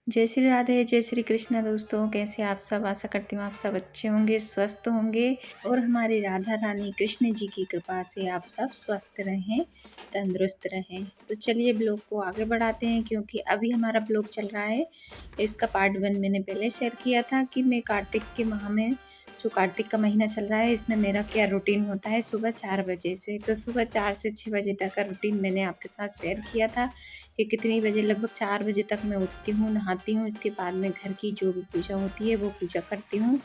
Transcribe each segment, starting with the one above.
जय श्री राधे, जय श्री कृष्ण दोस्तों। कैसे आप सब? आशा करती हूँ आप सब अच्छे होंगे, स्वस्थ होंगे और हमारी राधा रानी कृष्ण जी की कृपा से आप सब स्वस्थ रहें, तंदुरुस्त रहें। तो चलिए ब्लॉग को आगे बढ़ाते हैं, क्योंकि अभी हमारा ब्लॉग चल रहा है। इसका पार्ट 1 मैंने पहले शेयर किया था कि मैं कार्तिक के माह में, जो कार्तिक का महीना चल रहा है, इसमें मेरा क्या रूटीन होता है सुबह 4 बजे से। तो सुबह 4 से 6 बजे तक का रूटीन मैंने आपके साथ शेयर किया था कि कितनी बजे, लगभग 4 बजे तक मैं उठती हूँ, नहाती हूँ। इसके बाद में घर की जो भी पूजा होती है वो पूजा करती हूँ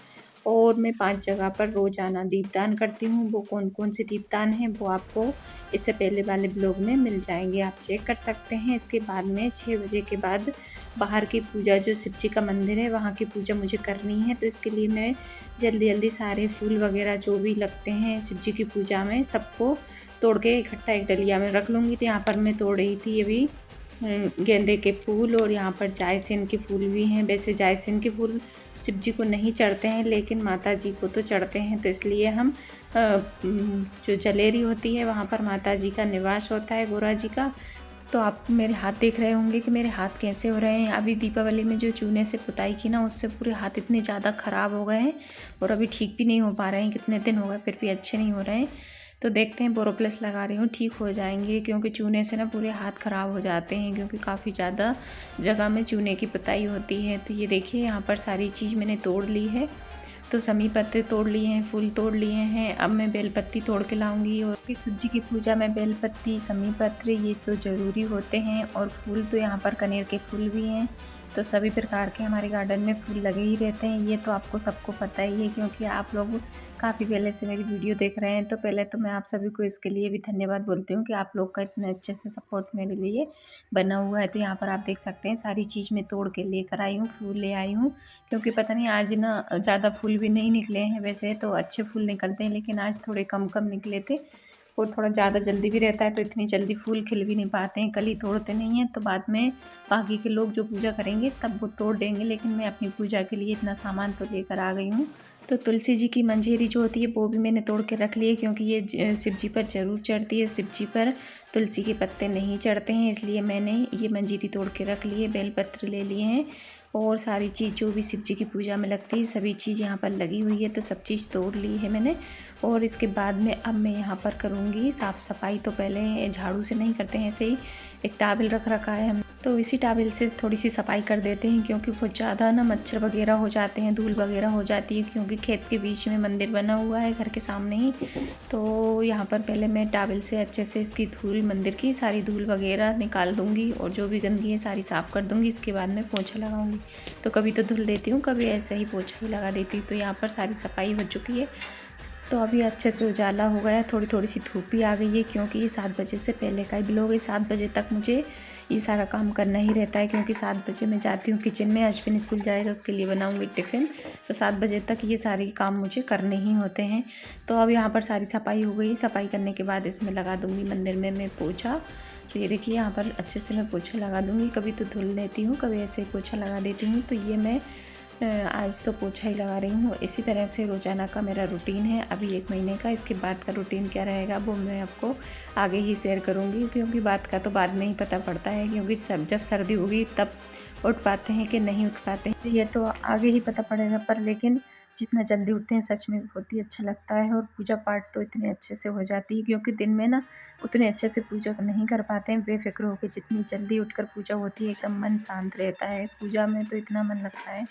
और मैं 5 जगह पर रोज़ाना दीपदान करती हूँ। वो कौन कौन से दीपदान हैं वो आपको इससे पहले वाले ब्लॉग में मिल जाएंगे, आप चेक कर सकते हैं। इसके बाद में 6 बजे के बाद बाहर की पूजा, जो शिव जी का मंदिर है वहाँ की पूजा मुझे करनी है। तो इसके लिए मैं जल्दी जल्दी सारे फूल वगैरह जो भी लगते हैं शिव जी की पूजा में, सबको तोड़ के इकट्ठा एक डलिया में रख लूँगी। तो यहाँ पर मैं तोड़ रही थी अभी गेंदे के फूल, और यहाँ पर जायसेन के फूल भी हैं। वैसे जायसेन के फूल शिव जी को नहीं चढ़ते हैं, लेकिन माता जी को तो चढ़ते हैं। तो इसलिए हम जो जलेरी होती है वहाँ पर माता जी का निवास होता है, गोरा जी का। तो आप मेरे हाथ देख रहे होंगे कि मेरे हाथ कैसे हो रहे हैं। अभी दीपावली में जो चूने से पुताई की ना, उससे पूरे हाथ इतने ज़्यादा ख़राब हो गए हैं और अभी ठीक भी नहीं हो पा रहे हैं। कितने दिन हो गए फिर भी अच्छे नहीं हो रहे हैं। तो देखते हैं, बोरोप्लस लगा रही हूँ, ठीक हो जाएंगे। क्योंकि चूने से ना पूरे हाथ ख़राब हो जाते हैं, क्योंकि काफ़ी ज़्यादा जगह में चूने की पुताई होती है। तो ये देखिए, यहाँ पर सारी चीज़ मैंने तोड़ ली है। तो समी पत्ते तोड़ लिए हैं, फूल तोड़ लिए हैं। अब मैं बेलपत्ती तोड़ के लाऊंगी, और शिव जी की पूजा में बेलपत्ती, समी पत्र ये तो ज़रूरी होते हैं। और फूल तो यहाँ पर कनेर के फूल भी हैं। तो सभी प्रकार के हमारे गार्डन में फूल लगे ही रहते हैं, ये तो आपको सबको पता ही है, क्योंकि आप लोग काफ़ी पहले से मेरी वीडियो देख रहे हैं। तो पहले तो मैं आप सभी को इसके लिए भी धन्यवाद बोलती हूँ कि आप लोग का इतने अच्छे से सपोर्ट मेरे लिए बना हुआ है। तो यहाँ पर आप देख सकते हैं सारी चीज़ मैं तोड़ के लेकर आई हूँ, फूल ले आई हूँ। क्योंकि पता नहीं आज ना ज़्यादा फूल भी नहीं निकले हैं। वैसे तो अच्छे फूल निकलते हैं, लेकिन आज थोड़े कम कम निकले थे और थोड़ा ज़्यादा जल्दी भी रहता है, तो इतनी जल्दी फूल खिल भी नहीं पाते हैं। कल ही तोड़ते नहीं हैं, तो बाद में बाकी के लोग जो पूजा करेंगे तब वो तोड़ देंगे। लेकिन मैं अपनी पूजा के लिए इतना सामान तो लेकर आ गई हूँ। तो तुलसी जी की मंजेरी जो होती है वो भी मैंने तोड़ के रख ली है, क्योंकि ये शिव जी पर ज़रूर चढ़ती है। शिव जी पर तुलसी के पत्ते नहीं चढ़ते हैं, इसलिए मैंने ये मंजीरी तोड़ के रख ली है। बेलपत्र ले लिए हैं और सारी चीज़ जो भी शिव जी की पूजा में लगती है सभी चीज़ यहाँ पर लगी हुई है। तो सब चीज़ तोड़ ली है मैंने। और इसके बाद में अब मैं यहाँ पर करूँगी साफ़ सफाई। तो पहले झाड़ू से नहीं करते हैं, ऐसे ही एक टावल रख रखा है हम, तो इसी टावल से थोड़ी सी सफाई कर देते हैं। क्योंकि बहुत ज़्यादा ना मच्छर वगैरह हो जाते हैं, धूल वगैरह हो जाती है। क्योंकि खेत के बीच में मंदिर बना हुआ है, घर के सामने ही। तो यहाँ पर पहले मैं टावल से अच्छे से इसकी धूल, मंदिर की सारी धूल वगैरह निकाल दूँगी, और जो भी गंदगी है सारी साफ़ कर दूँगी। इसके बाद मैं पोछा लगाऊँगी। तो कभी तो धुल देती हूँ, कभी ऐसे ही पोछा ही लगा देती हूँ। तो यहाँ पर सारी सफाई हो चुकी है। तो अभी अच्छे से उजाला हो गया, थोड़ी थोड़ी सी धूप भी आ गई है, क्योंकि ये 7 बजे से पहले का ही ब्लॉग है। 7 बजे तक मुझे ये सारा काम करना ही रहता है, क्योंकि 7 बजे मैं जाती हूँ किचन में। अश्विन स्कूल जाएगा, उसके लिए बनाऊँगी टिफ़िन। तो 7 बजे तक ये सारे काम मुझे करने ही होते हैं। तो अब यहाँ पर सारी सफाई हो गई। सफाई करने के बाद इसमें लगा दूँगी मंदिर में मैं पोछा। तो ये देखिए, यहाँ पर अच्छे से मैं पोछा लगा दूँगी। कभी तो धुल लेती हूँ, कभी ऐसे ही पोछा लगा देती हूँ। तो ये मैं आज तो पोछा ही लगा रही हूँ। इसी तरह से रोज़ाना का मेरा रूटीन है अभी 1 महीने का। इसके बाद का रूटीन क्या रहेगा वो मैं आपको आगे ही शेयर करूँगी, क्योंकि बात का तो बाद में ही पता पड़ता है। क्योंकि सब जब सर्दी होगी तब उठ पाते हैं कि नहीं उठ पाते हैं, ये तो आगे ही पता पड़ेगा। पर लेकिन जितना जल्दी उठते हैं सच में बहुत ही अच्छा लगता है। और पूजा पाठ तो इतने अच्छे से हो जाती है, क्योंकि दिन में ना उतने अच्छे से पूजा नहीं कर पाते हैं बेफिक्र होकर। जितनी जल्दी उठकर पूजा होती है, एकदम मन शांत रहता है। पूजा में तो इतना मन लगता है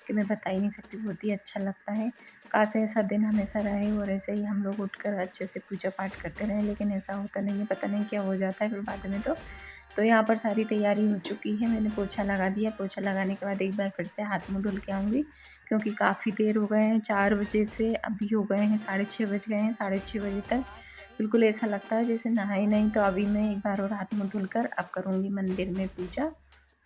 कि मैं बता ही नहीं सकती, बहुत ही अच्छा लगता है। काश ऐसा दिन हमेशा रहे और ऐसे ही हम लोग उठकर अच्छे से पूजा पाठ करते रहें, लेकिन ऐसा होता नहीं है। पता नहीं क्या हो जाता है फिर बाद में। तो यहाँ पर सारी तैयारी हो चुकी है, मैंने पोछा लगा दिया। पोछा लगाने के बाद एक बार फिर से हाथ मुँह धुल के आऊँगी, क्योंकि काफ़ी देर हो गए हैं। 4 बजे से अभी हो गए हैं 6:30 बज गए हैं। 6:30 बजे तक बिल्कुल ऐसा लगता है जैसे नहाई नहीं। तो अभी मैं एक बार और हाथ मुँह धुलकर अब करूँगी मंदिर में पूजा।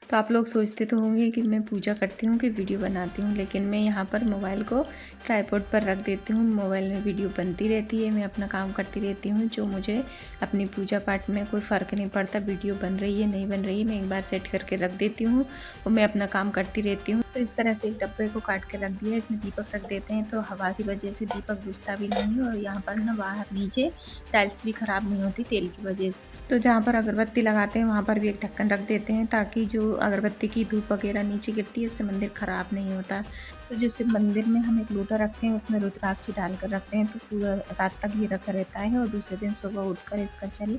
तो आप लोग सोचते तो होंगे कि मैं पूजा करती हूँ कि वीडियो बनाती हूँ, लेकिन मैं यहाँ पर मोबाइल को ट्राइपॉड पर रख देती हूँ। मोबाइल में वीडियो बनती रहती है, मैं अपना काम करती रहती हूँ। जो मुझे अपनी पूजा पाठ में कोई फ़र्क नहीं पड़ता, वीडियो बन रही है नहीं बन रही है, मैं एक बार सेट करके रख देती हूँ और मैं अपना काम करती रहती हूँ। तो इस तरह से एक डब्बे को काट के रख दिया, इसमें दीपक रख देते हैं, तो हवा की वजह से दीपक बुझता भी नहीं। और यहाँ पर ना बाहर नीचे टाइल्स भी ख़राब नहीं होती तेल की वजह से। तो जहाँ पर अगरबत्ती लगाते हैं वहाँ पर भी एक ढक्कन रख देते हैं, ताकि जो अगरबत्ती की धूप वगैरह नीचे गिरती है उससे मंदिर ख़राब नहीं होता। तो जैसे मंदिर में हम एक लोटा रखते हैं उसमें रुद्राक्ष डालकर रखते हैं तो पूरा रात तक ये रखा रहता है और दूसरे दिन सुबह उठकर इसका जल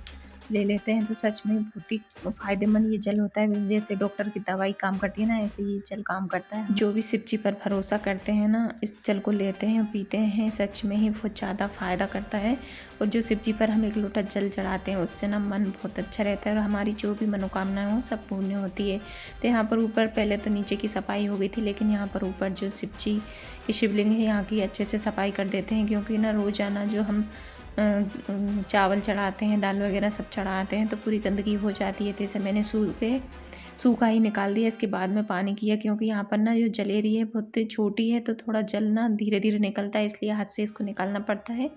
ले लेते हैं तो सच में बहुत ही फ़ायदेमंद ये जल होता है। जैसे डॉक्टर की दवाई काम करती है ना, ऐसे ये जल काम करता है। जो भी शिव जी पर भरोसा करते हैं ना, इस जल को लेते हैं पीते हैं, सच में ही बहुत ज़्यादा फ़ायदा करता है। और जो शिव जी पर हम एक लोटा जल चढ़ाते हैं उससे ना मन बहुत अच्छा रहता है और हमारी जो भी मनोकामनाएं हो सब पूर्ण होती है। तो यहाँ पर ऊपर पहले तो नीचे की सफाई हो गई थी, लेकिन यहाँ पर ऊपर जो शिव जी की शिवलिंग है यहाँ की अच्छे से सफाई कर देते हैं, क्योंकि ना रोज़ाना जो हम चावल चढ़ाते हैं, दाल वगैरह सब चढ़ाते हैं तो पूरी गंदगी हो जाती है। तो इसे मैंने सूखा ही निकाल दिया, इसके बाद में पानी किया, क्योंकि यहाँ पर ना जो जलेरी है बहुत छोटी है तो थोड़ा जल ना धीरे धीरे निकलता है, इसलिए हाथ से इसको निकालना पड़ता है।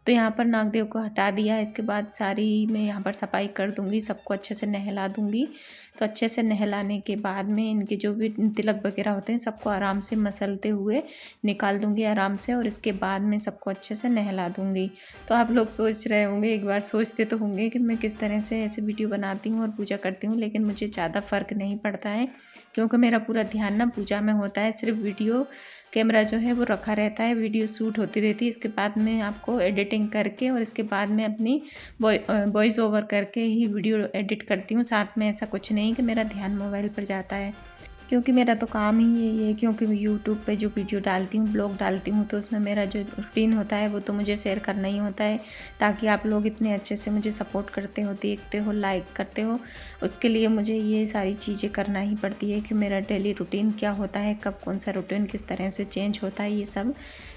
तो यहाँ पर नागदेव को हटा दिया। इसके बाद सारी मैं यहाँ पर सफाई कर दूँगी, सबको अच्छे से नहला दूँगी। तो अच्छे से नहलाने के बाद में इनके जो भी तिलक वगैरह होते हैं सबको आराम से मसलते हुए निकाल दूँगी आराम से, और इसके बाद में सबको अच्छे से नहला दूँगी। तो आप लोग सोच रहे होंगे, एक बार सोचते तो होंगे कि मैं किस तरह से ऐसे वीडियो बनाती हूँ और पूजा करती हूँ, लेकिन मुझे ज़्यादा फ़र्क नहीं पड़ता है, क्योंकि मेरा पूरा ध्यान ना पूजा में होता है। सिर्फ वीडियो कैमरा जो है वो रखा रहता है, वीडियो शूट होती रहती है। इसके बाद में आपको एडिटिंग करके और इसके बाद में अपनी वॉइस ओवर करके ही वीडियो एडिट करती हूँ। साथ में ऐसा कुछ नहीं कि मेरा ध्यान मोबाइल पर जाता है, क्योंकि मेरा तो काम ही यही है। क्योंकि मैं यूट्यूब पे जो वीडियो डालती हूँ, ब्लॉग डालती हूँ, तो उसमें मेरा जो रूटीन होता है वो तो मुझे शेयर करना ही होता है, ताकि आप लोग इतने अच्छे से मुझे सपोर्ट करते हो, देखते हो, लाइक करते हो। उसके लिए मुझे ये सारी चीज़ें करना ही पड़ती है कि मेरा डेली रूटीन क्या होता है, कब कौन सा रूटीन किस तरह से चेंज होता है, ये सब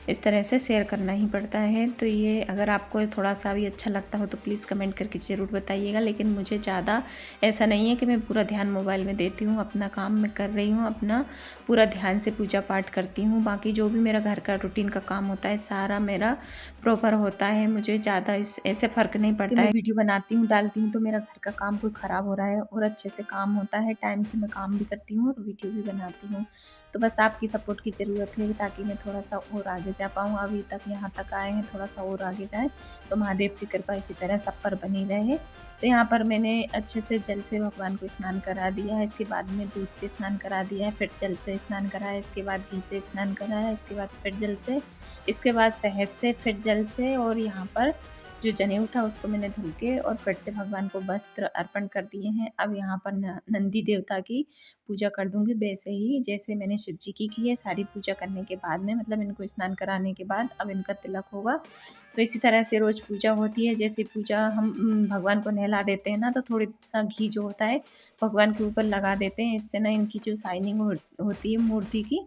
इस तरह से शेयर करना ही पड़ता है। तो ये अगर आपको थोड़ा सा भी अच्छा लगता हो तो प्लीज़ कमेंट करके ज़रूर बताइएगा। लेकिन मुझे ज़्यादा ऐसा नहीं है कि मैं पूरा ध्यान मोबाइल में देती हूँ, अपना काम मैं कर रही हूँ, अपना पूरा ध्यान से पूजा पाठ करती हूँ। बाकी जो भी मेरा घर का रूटीन का काम होता है सारा मेरा प्रॉपर होता है। मुझे ज़्यादा ऐसे फ़र्क नहीं पड़ता है। वीडियो बनाती हूँ, डालती हूँ तो मेरा घर का काम कोई ख़राब हो रहा है और अच्छे से काम होता है, टाइम से मैं काम भी करती हूँ और वीडियो भी बनाती हूँ। तो बस आपकी सपोर्ट की ज़रूरत है ताकि मैं थोड़ा सा और आगे जा पाऊँ। अभी तक यहाँ तक आए हैं, थोड़ा सा और आगे जाएँ तो महादेव की कृपा इसी तरह सब पर बनी रहे। तो यहाँ पर मैंने अच्छे से जल से भगवान को स्नान करा दिया है, इसके बाद में दूध से स्नान करा दिया है, फिर जल से स्नान कराया, इसके बाद घी से स्नान कराया, इसके बाद फिर जल से, इसके बाद शहद से, फिर जल से, और यहाँ पर जो जनेऊ था उसको मैंने धुल के और फिर से भगवान को वस्त्र अर्पण कर दिए हैं। अब यहाँ पर नंदी देवता की पूजा कर दूंगी, वैसे ही जैसे मैंने शिव जी की है। सारी पूजा करने के बाद में, मतलब इनको स्नान कराने के बाद अब इनका तिलक होगा। तो इसी तरह से रोज़ पूजा होती है। जैसे पूजा हम भगवान को नहला देते हैं ना, तो थोड़ी सा घी जो होता है भगवान के ऊपर लगा देते हैं, इससे ना इनकी जो शाइनिंग होती है मूर्ति की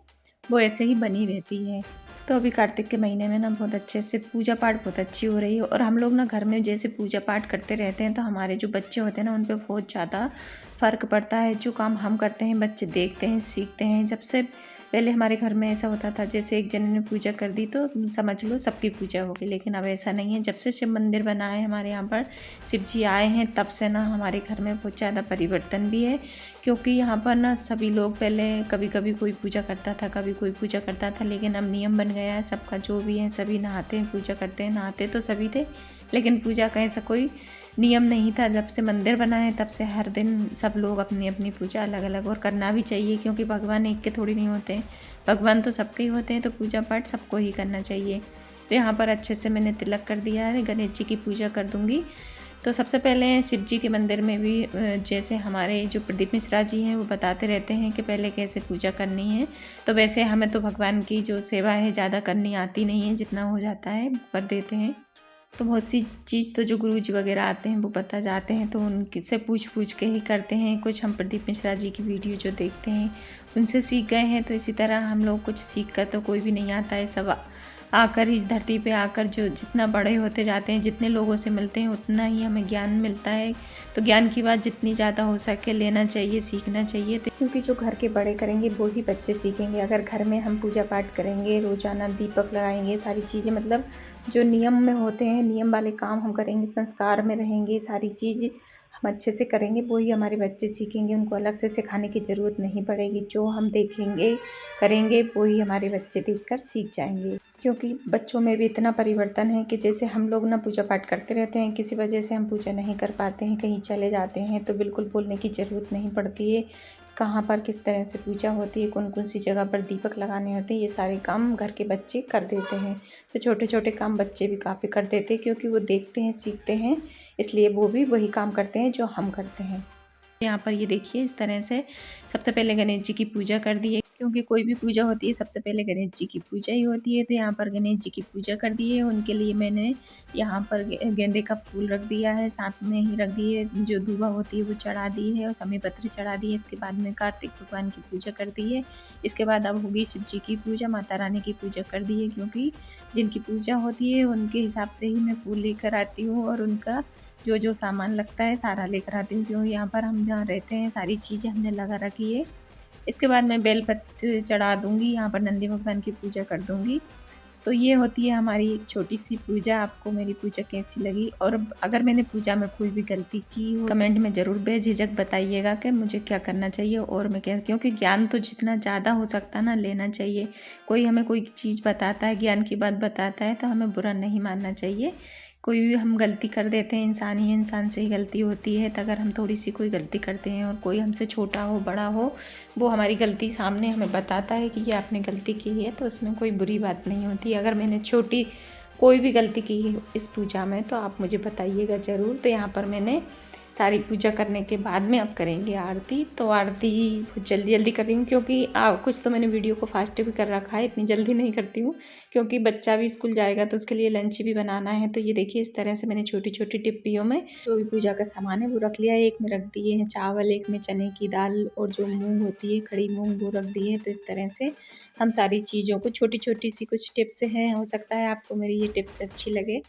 वो ऐसे ही बनी रहती है। तो अभी कार्तिक के महीने में ना बहुत अच्छे से पूजा पाठ बहुत अच्छी हो रही है। और हम लोग ना घर में जैसे पूजा पाठ करते रहते हैं तो हमारे जो बच्चे होते हैं ना उन पे बहुत ज़्यादा फ़र्क पड़ता है। जो काम हम करते हैं बच्चे देखते हैं, सीखते हैं। जब से पहले हमारे घर में ऐसा होता था, जैसे एक जने ने पूजा कर दी तो समझ लो सबकी पूजा होगी, लेकिन अब ऐसा नहीं है। जब से शिव मंदिर बना है हमारे यहाँ पर, शिव जी आए हैं, तब से ना हमारे घर में बहुत ज़्यादा परिवर्तन भी है। क्योंकि यहाँ पर ना सभी लोग पहले कभी कभी कोई पूजा करता था, कभी कोई पूजा करता था, लेकिन अब नियम बन गया है सबका, जो भी है सभी नहाते हैं, पूजा करते हैं। नहाते तो सभी थे, लेकिन पूजा का ऐसा कोई नियम नहीं था। जब से मंदिर बना है तब से हर दिन सब लोग अपनी अपनी पूजा अलग अलग, और करना भी चाहिए, क्योंकि भगवान एक के थोड़ी नहीं होते हैं, भगवान तो सबके ही होते हैं, तो पूजा पाठ सबको ही करना चाहिए। तो यहाँ पर अच्छे से मैंने तिलक कर दिया है। गणेश जी की पूजा कर दूँगी। तो सबसे पहले शिव जी के मंदिर में भी जैसे हमारे जो प्रदीप मिश्रा जी हैं वो बताते रहते हैं कि पहले कैसे पूजा करनी है, तो वैसे हमें तो भगवान की जो सेवा है ज़्यादा करनी आती नहीं है, जितना हो जाता है वो कर देते हैं। तो बहुत सी चीज़ तो जो गुरुजी वगैरह आते हैं वो बता जाते हैं, तो उनसे पूछ के ही करते हैं। कुछ हम प्रदीप मिश्रा जी की वीडियो जो देखते हैं उनसे सीख गए हैं। तो इसी तरह हम लोग कुछ सीख कर तो कोई भी नहीं आता है, सब आकर ही धरती पे आकर जो जितना बड़े होते जाते हैं, जितने लोगों से मिलते हैं उतना ही हमें ज्ञान मिलता है। तो ज्ञान की बात जितनी ज़्यादा हो सके लेना चाहिए, सीखना चाहिए, क्योंकि जो घर के बड़े करेंगे वो ही बच्चे सीखेंगे। अगर घर में हम पूजा पाठ करेंगे, रोज़ाना दीपक लगाएंगे, सारी चीज़ें मतलब जो नियम में होते हैं, नियम वाले काम हम करेंगे, संस्कार में रहेंगे, सारी चीज़ हम अच्छे से करेंगे, वही हमारे बच्चे सीखेंगे। उनको अलग से सिखाने की ज़रूरत नहीं पड़ेगी। जो हम देखेंगे करेंगे वही हमारे बच्चे देखकर सीख जाएंगे। क्योंकि बच्चों में भी इतना परिवर्तन है कि जैसे हम लोग ना पूजा पाठ करते रहते हैं, किसी वजह से हम पूजा नहीं कर पाते हैं, कहीं चले जाते हैं, तो बिल्कुल बोलने की ज़रूरत नहीं पड़ती है। कहाँ पर किस तरह से पूजा होती है, कौन कौन सी जगह पर दीपक लगाने होते हैं, ये सारे काम घर के बच्चे कर देते हैं। तो छोटे छोटे काम बच्चे भी काफ़ी कर देते हैं क्योंकि वो देखते हैं, सीखते हैं, इसलिए वो भी वही काम करते हैं जो हम करते हैं। यहाँ पर ये देखिए इस तरह से सबसे पहले गणेश जी की पूजा कर दी है, क्योंकि कोई भी पूजा होती है सबसे पहले गणेश जी की पूजा ही होती है। तो यहाँ पर गणेश जी की पूजा कर दी है। उनके लिए मैंने यहाँ पर गेंदे का फूल रख दिया है, साथ में ही रख दिए जो दूबा होती है वो चढ़ा दी है और समय पत्र चढ़ा दी है। इसके बाद में कार्तिक भगवान की पूजा कर दी है। इसके बाद अब होगी शिव जी की पूजा, माता रानी की पूजा कर दी है, क्योंकि जिनकी पूजा होती है उनके हिसाब से ही मैं फूल लेकर आती हूँ और उनका जो जो सामान लगता है सारा लेकर आती हूँ, क्योंकि यहाँ पर हम जहाँ रहते हैं सारी चीज़ें हमने लगा रखी है। इसके बाद मैं बेलपत्र चढ़ा दूँगी, यहाँ पर नंदी भगवान की पूजा कर दूँगी। तो ये होती है हमारी एक छोटी सी पूजा। आपको मेरी पूजा कैसी लगी, और अगर मैंने पूजा में कोई भी गलती की हो कमेंट में ज़रूर बेझिझक बताइएगा कि मुझे क्या करना चाहिए और मैं क्या, क्योंकि ज्ञान तो जितना ज़्यादा हो सकता है ना लेना चाहिए। कोई हमें कोई चीज़ बताता है, ज्ञान की बात बताता है, तो हमें बुरा नहीं मानना चाहिए। कोई भी हम गलती कर देते हैं, इंसान ही इंसान से ही गलती होती है। तो अगर हम थोड़ी सी कोई गलती करते हैं और कोई हमसे छोटा हो बड़ा हो, वो हमारी गलती सामने हमें बताता है कि ये आपने गलती की है, तो उसमें कोई बुरी बात नहीं होती। अगर मैंने छोटी कोई भी गलती की है इस पूजा में तो आप मुझे बताइएगा ज़रूर। तो यहाँ पर मैंने सारी पूजा करने के बाद में अब करेंगे आरती। तो आरती जल्दी जल्दी करेंगे, क्योंकि कुछ तो मैंने वीडियो को फास्ट भी कर रखा है, इतनी जल्दी नहीं करती हूँ क्योंकि बच्चा भी स्कूल जाएगा तो उसके लिए लंच भी बनाना है। तो ये देखिए इस तरह से मैंने छोटी छोटी टिप्पियों में जो भी पूजा का सामान है वो रख लिया है। एक में रख दिए हैं चावल, एक में चने की दाल और जो मूँग होती है खड़ी मूँग वो रख दी है। तो इस तरह से हम सारी चीज़ों को छोटी छोटी सी कुछ टिप्स हैं, हो सकता है आपको मेरी ये टिप्स अच्छी लगे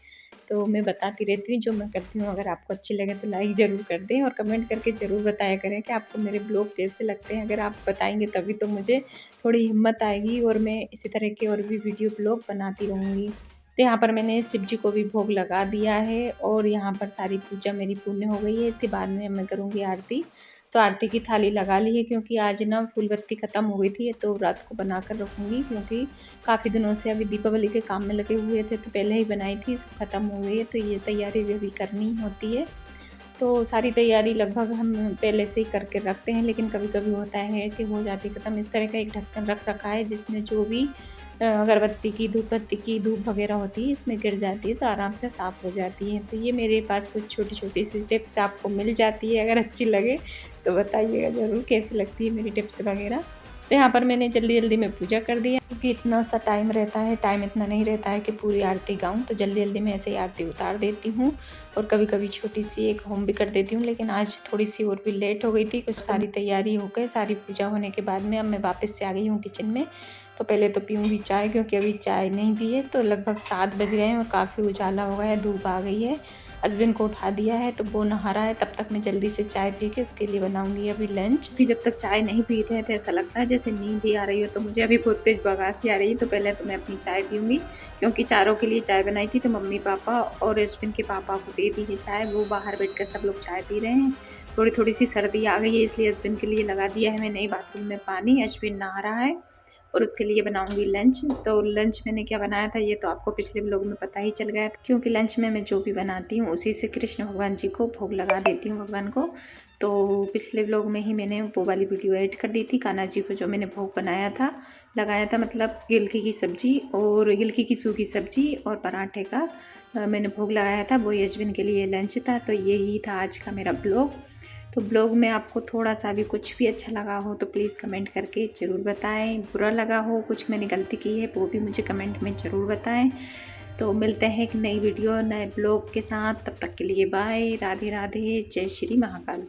तो मैं बताती रहती हूँ जो मैं करती हूँ। अगर आपको अच्छी लगे तो लाइक ज़रूर कर दें और कमेंट करके ज़रूर बताया करें कि आपको मेरे ब्लॉग कैसे लगते हैं। अगर आप बताएंगे तभी तो मुझे थोड़ी हिम्मत आएगी और मैं इसी तरह के और भी वीडियो ब्लॉग बनाती रहूँगी। तो यहाँ पर मैंने शिव जी को भी भोग लगा दिया है और यहाँ पर सारी पूजा मेरी पूर्ण हो गई है। इसके बाद में मैं करूँगी आरती। तो आरती की थाली लगा ली है, क्योंकि आज ना फूल बत्ती ख़त्म हो गई थी तो रात को बना कर रखूँगी, क्योंकि काफ़ी दिनों से अभी दीपावली के काम में लगे हुए थे तो पहले ही बनाई थी, सब ख़त्म हो गई है। तो ये तैयारी भी अभी करनी होती है। तो सारी तैयारी लगभग हम पहले से ही करके रखते हैं, लेकिन कभी कभी होता है कि हो जाती ख़त्म। इस तरह का एक ढक्कन रख रखा है जिसमें जो भी अगरबत्ती की धूप बत्ती की धूप वगैरह होती है इसमें गिर जाती है तो आराम से साफ़ हो जाती है। तो ये मेरे पास कुछ छोटी छोटी सी टिप्स आपको मिल जाती है, अगर अच्छी लगे तो बताइएगा ज़रूर कैसी लगती है मेरी टिप्स वगैरह। तो यहाँ पर मैंने जल्दी जल्दी में पूजा कर दिया, क्योंकि इतना सा टाइम रहता है, टाइम इतना नहीं रहता है कि पूरी आरती गाऊँ। तो जल्दी जल्दी में ऐसे ही आरती उतार देती हूँ और कभी कभी छोटी सी एक होम भी कर देती हूँ। लेकिन आज थोड़ी सी और भी लेट हो गई थी, कुछ सारी तैयारी हो गई। सारी पूजा होने के बाद में अब मैं वापस से आ गई हूँ किचन में। तो पहले तो पीऊँगी चाय, क्योंकि अभी चाय नहीं पी है। तो लगभग 7 बज गए हैं और काफ़ी उजाला हो गया है, धूप आ गई है। हस्बैंड को उठा दिया है तो वो नहा रहा है, तब तक मैं जल्दी से चाय पी के उसके लिए बनाऊंगी अभी लंच। कि जब तक चाय नहीं पीते हैं तो ऐसा लगता है जैसे नींद ही आ रही हो। तो मुझे अभी बहुत तेज बगासी आ रही है, तो पहले तो मैं अपनी चाय पीऊँगी, क्योंकि चारों के लिए चाय बनाई थी। तो मम्मी पापा और हस्बैंड के पापा को दे दी है चाय, वो बाहर बैठ सब लोग चाय पी रहे हैं। थोड़ी थोड़ी सी सर्दी आ गई है, इसलिए हस्बैंड के लिए लगा दिया है मैंने बाथरूम में पानी। हस्बैंड नहा रहा है और उसके लिए बनाऊंगी लंच। तो लंच मैंने क्या बनाया था ये तो आपको पिछले व्लॉग में पता ही चल गया था, क्योंकि लंच में मैं जो भी बनाती हूँ उसी से कृष्ण भगवान जी को भोग लगा देती हूँ भगवान को। तो पिछले व्लॉग में ही मैंने वो वाली वीडियो ऐड कर दी थी, कान्हा जी को जो मैंने भोग बनाया था लगाया था, मतलब गिलकी की सब्ज़ी और गिलकी की सूखी सब्ज़ी और पराठे का मैंने भोग लगाया था। वो हस्बैंड के लिए लंच था। तो यही था आज का मेरा ब्लॉग। तो ब्लॉग में आपको थोड़ा सा भी कुछ भी अच्छा लगा हो तो प्लीज़ कमेंट करके ज़रूर बताएं। बुरा लगा हो, कुछ मैंने गलती की है, वो भी मुझे कमेंट में ज़रूर बताएं। तो मिलते हैं एक नई वीडियो नए ब्लॉग के साथ, तब तक के लिए बाय। राधे राधे, जय श्री महाकाल।